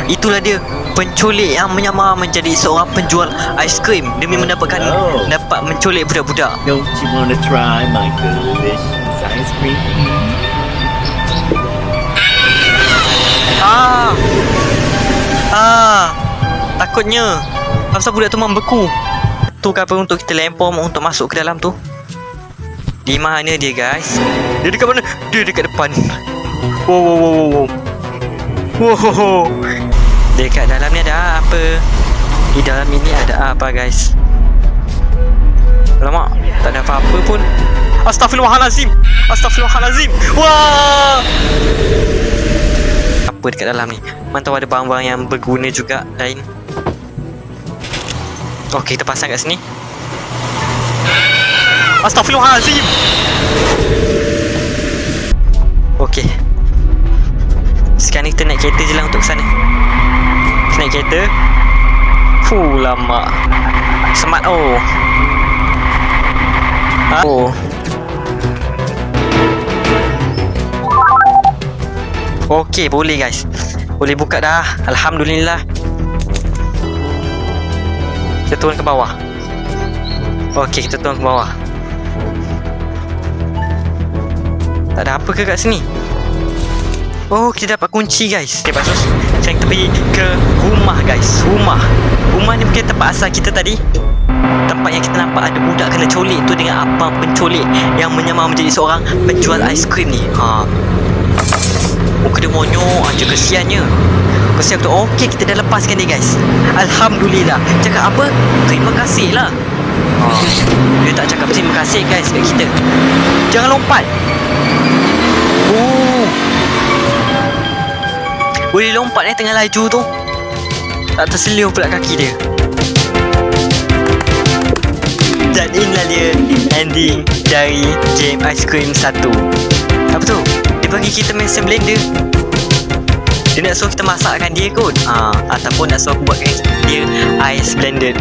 Itulah dia, penculik yang menyamar menjadi seorang penjual aiskrim demi mendapatkan dapat menculik budak-budak. Don't you wanna try my delicious ice cream? Takutnya pasal budak tu membeku. Tu apa untuk kita lempar untuk masuk ke dalam tu? Di mana dia, guys? Dia dekat mana? Dia dekat depan. Wow. Dekat dalam ni ada apa? Di dalam ini ada apa, guys? Alamak, tak ada apa-apa pun. Astaghfirullahalazim. Wah! Apa dekat dalam ni? Mantau ada barang-barang yang berguna juga lain. Okey, kita pasang kat sini. Astaghfirullahalazim. Okey. Sekarang ni kita naik kereta je lah untuk ke sana. Kita naik kereta. Lama. Smart Okey, boleh guys. Boleh buka dah. Alhamdulillah. Kita turun ke bawah. Okey, kita turun ke bawah. Tak ada apa ke kat sini? Oh, kita dapat kunci, guys. Okay, Basus, sekarang kita pergi ke rumah, guys. Rumah ni bukan tempat asal kita tadi. Tempat yang kita nampak ada budak kena colik tu dengan abang pencolik yang menyamar menjadi seorang penjual aiskrim ni. Muka dia monyok aja, kesiannya. Kesian tu. Okey, kita dah lepaskan dia, guys. Alhamdulillah. Cakap apa? Terima kasih lah. Dia tak cakap terima kasih, guys, kat kita. Jangan lompat. Boleh lompat tengah laju tu. Tak terselio pula kaki dia. Dan inilah dia ending dari game Ice Cream 1. Apa tu? Dia bagi kita mesin blender. Dia nak suruh kita masakkan dia kot. Ataupun nak suruh buatkan dia ice blended.